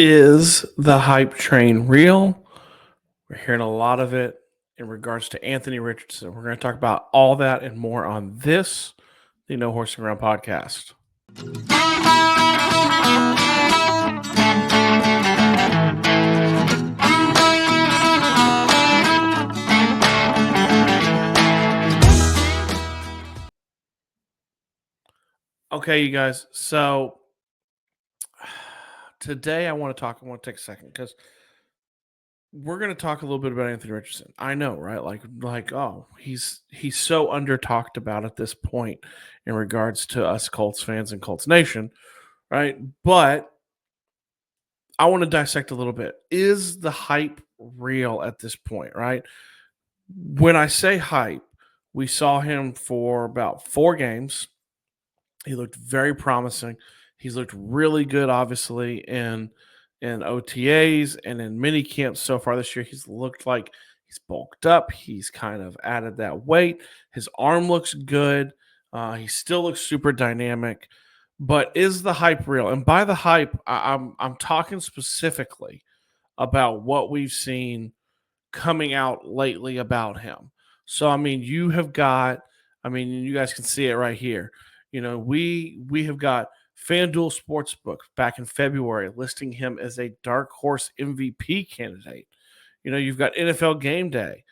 Is the hype train real? We're hearing a lot of it in regards to Anthony Richardson. We're going to talk about all that and more on this, the No Horsing Around podcast. Okay, you guys. So today I want to take a second because we're going to talk a little bit about Anthony Richardson. I know, right? He's so under talked about at this point in regards to us Colts fans and Colts Nation, right? But I want to dissect a little bit. Is the hype real at this point, right? When I say hype, we saw him for about 4 games. He looked very promising. He's looked really good, obviously, in OTAs and in mini camps so far this year. He's looked like he's bulked up. He's kind of added that weight. His arm looks good. He still looks super dynamic. But is the hype real? And by the hype, I'm talking specifically about what we've seen coming out lately about him. So I mean, you guys can see it right here. We have got FanDuel Sportsbook back in February listing him as a dark horse MVP candidate. You've got NFL Game Day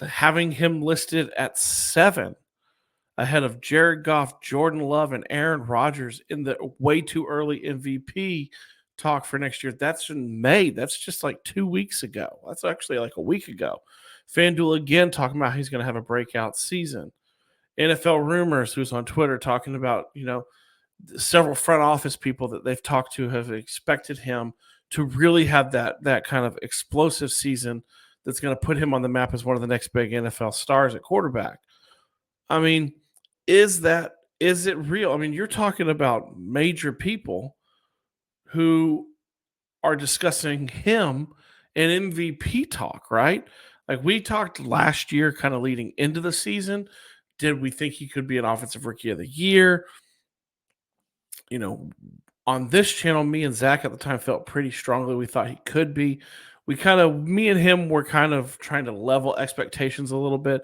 having him listed at 7 ahead of Jared Goff, Jordan Love, and Aaron Rodgers in the way too early MVP talk for next year. That's in May. That's just like 2 weeks ago. That's actually like a week ago. FanDuel again talking about he's going to have a breakout season. NFL Rumors, who's on Twitter, talking about, several front office people that they've talked to have expected him to really have that kind of explosive season that's going to put him on the map as one of the next big NFL stars at quarterback. I mean, is it real? I mean, you're talking about major people who are discussing him in MVP talk, right? Like we talked last year, kind of leading into the season. Did we think he could be an offensive rookie of the year? On this channel, me and Zach at the time felt pretty strongly we thought he could be. Me and him were kind of trying to level expectations a little bit.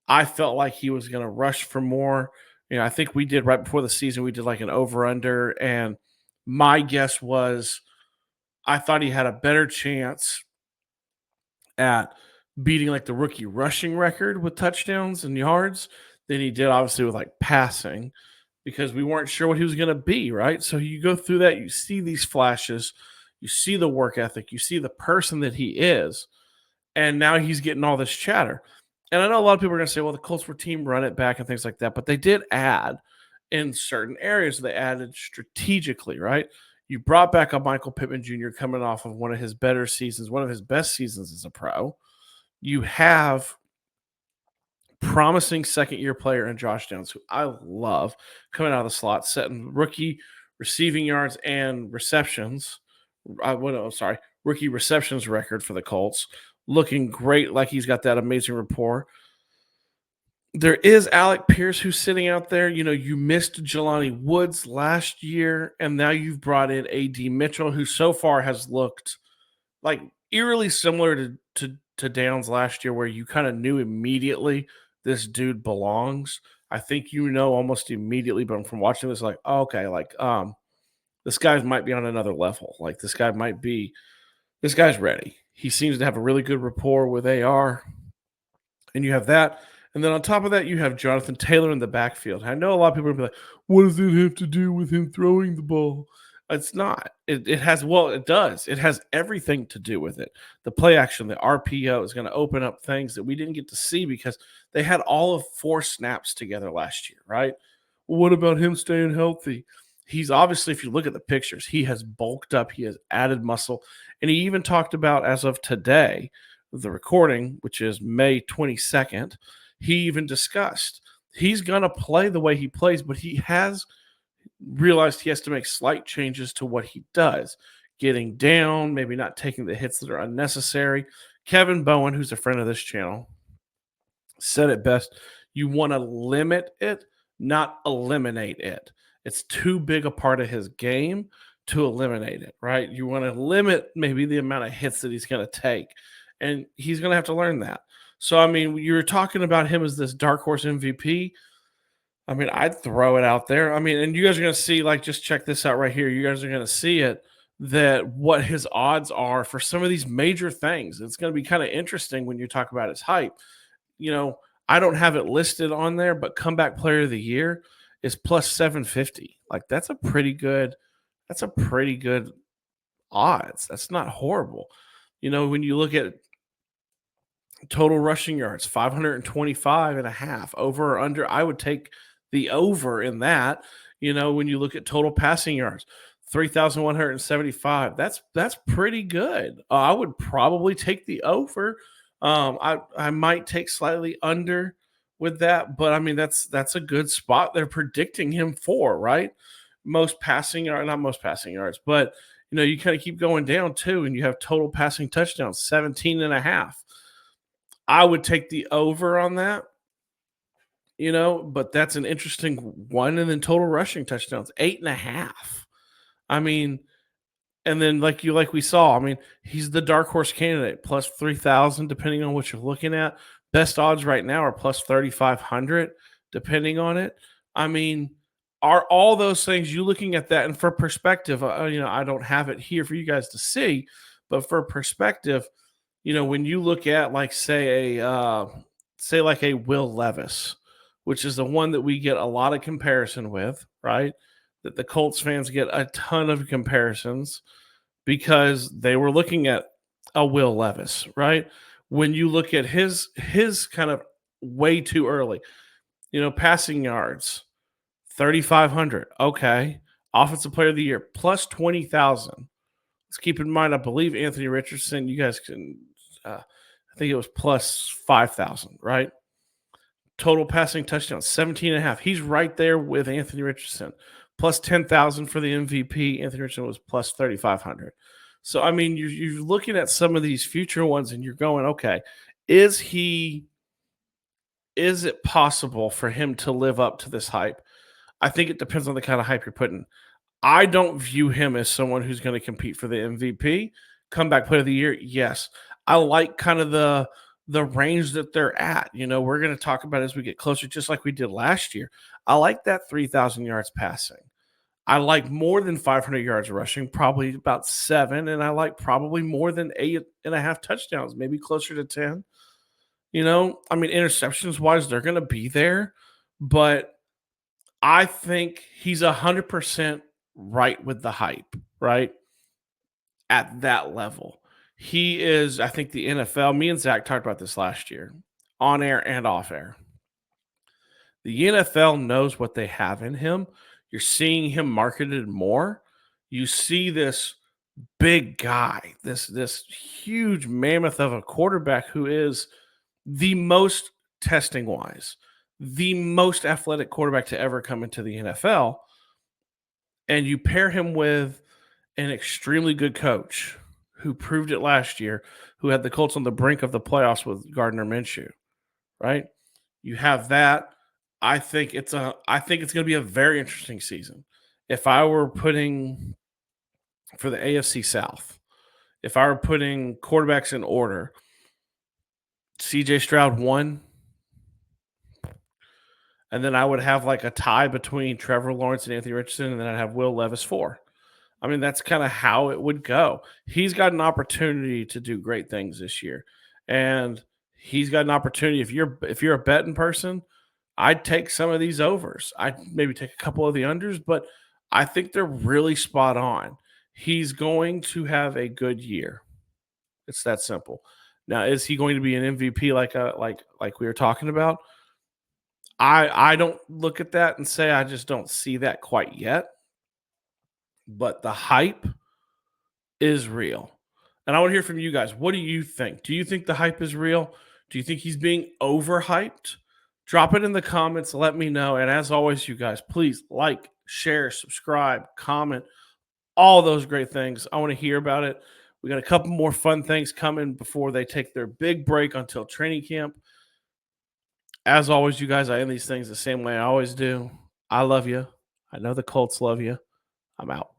I felt like he was going to rush for more. I think we did right before the season, we did like an over under. And my guess was I thought he had a better chance at beating like the rookie rushing record with touchdowns and yards than he did, obviously, with like passing, because we weren't sure what he was going to be, right? So you go through that, you see these flashes, you see the work ethic, you see the person that he is, and now he's getting all this chatter. And I know a lot of people are going to say, well, the Colts were team run it back and things like that, but they did add in certain areas. They added strategically, right? You brought back a Michael Pittman Jr. coming off of one of his better seasons, one of his best seasons as a pro. You have promising second-year player in Josh Downs, who I love, coming out of the slot, setting rookie receiving yards and receptions. Rookie receptions record for the Colts. Looking great, like he's got that amazing rapport. There is Alec Pierce who's sitting out there. You missed Jelani Woods last year, and now you've brought in A.D. Mitchell, who so far has looked like eerily similar to Downs last year, where you kind of knew immediately this dude belongs. I think almost immediately, but from watching this, like, oh, okay, like this guy might be on another level. Like this guy's ready. He seems to have a really good rapport with AR, and you have that. And then on top of that, you have Jonathan Taylor in the backfield. I know a lot of people are going to be like, what does it have to do with him throwing the ball? It's not. It does. It has everything to do with it. The play action, the RPO is going to open up things that we didn't get to see because they had all of 4 snaps together last year, right? Well, what about him staying healthy? He's obviously, if you look at the pictures, he has bulked up. He has added muscle. And he even talked about, as of today, the recording, which is May 22nd, he even discussed he's going to play the way he plays, but he has realized he has to make slight changes to what he does, getting down, maybe not taking the hits that are unnecessary. Kevin Bowen, who's a friend of this channel, said it best. You want to limit it, not eliminate it. It's too big a part of his game to eliminate it, right? You want to limit maybe the amount of hits that he's going to take, and he's going to have to learn that. So, I mean, you're talking about him as this dark horse MVP. I mean, I'd throw it out there. I mean, and you guys are going to see, like, just check this out right here. You guys are going to see it that what his odds are for some of these major things. It's going to be kind of interesting when you talk about his hype. You know, I don't have it listed on there, but comeback player of the year is plus 750. Like, that's a pretty good odds. That's not horrible. You know, when you look at total rushing yards, 525 and a half, over or under, I would take the over in that. You know, when you look at total passing yards, 3,175. That's pretty good. I would probably take the over. I might take slightly under with that, but I mean that's a good spot they're predicting him for, right? Most passing yard, not most passing yards, but you know, you kind of keep going down too, and you have total passing touchdowns, 17 and a half. I would take the over on that, you know, but that's an interesting one. And then total rushing touchdowns, 8.5. I mean, and then like we saw, I mean, he's the dark horse candidate, plus 3,000, depending on what you're looking at. Best odds right now are plus 3,500, depending on it. I mean, are all those things you looking at that? And for perspective, you know, I don't have it here for you guys to see, but for perspective, you know, when you look at like say like a Will Levis, which is the one that we get a lot of comparison with, right? That the Colts fans get a ton of comparisons because they were looking at a Will Levis, right? When you look at his kind of way too early, you know, passing yards, 3,500. Okay. Offensive player of the year, plus 20,000. Let's keep in mind, I believe Anthony Richardson, you guys can, I think it was plus 5,000, right? Total passing touchdowns, 17 and a half. He's right there with Anthony Richardson. Plus 10,000 for the MVP. Anthony Richardson was plus 3,500. So, I mean, you're looking at some of these future ones and you're going, okay, is it possible for him to live up to this hype? I think it depends on the kind of hype you're putting. I don't view him as someone who's going to compete for the MVP. Comeback player of the year, yes. I like kind of the range that they're at. You know, we're going to talk about as we get closer, just like we did last year. I like that 3,000 yards passing. I like more than 500 yards rushing, probably about 7, and I like probably more than 8.5 touchdowns, maybe closer to 10. You know, I mean, interceptions wise, they're going to be there, but I think he's 100% right with the hype, right? At that level. He is, I think, the NFL. Me and Zach talked about this last year, on air and off air. The NFL knows what they have in him. You're seeing him marketed more. You see this big guy, this huge mammoth of a quarterback who is the most testing wise, the most athletic quarterback to ever come into the NFL. And you pair him with an extremely good coach who proved it last year, who had the Colts on the brink of the playoffs with Gardner Minshew, right? You have that. I think it's going to be a very interesting season. If I were putting for the AFC South, if I were putting quarterbacks in order, CJ Stroud 1, and then I would have like a tie between Trevor Lawrence and Anthony Richardson, and then I'd have Will Levis 4. I mean, that's kind of how it would go. He's got an opportunity to do great things this year. And he's got an opportunity. If you're a betting person, I'd take some of these overs. I'd maybe take a couple of the unders, but I think they're really spot on. He's going to have a good year. It's that simple. Now, is he going to be an MVP like we were talking about? I don't look at that and say I just don't see that quite yet. But the hype is real. And I want to hear from you guys. What do you think? Do you think the hype is real? Do you think he's being overhyped? Drop it in the comments. Let me know. And as always, you guys, please like, share, subscribe, comment, all those great things. I want to hear about it. We got a couple more fun things coming before they take their big break until training camp. As always, you guys, I end these things the same way I always do. I love you. I know the Colts love you. I'm out.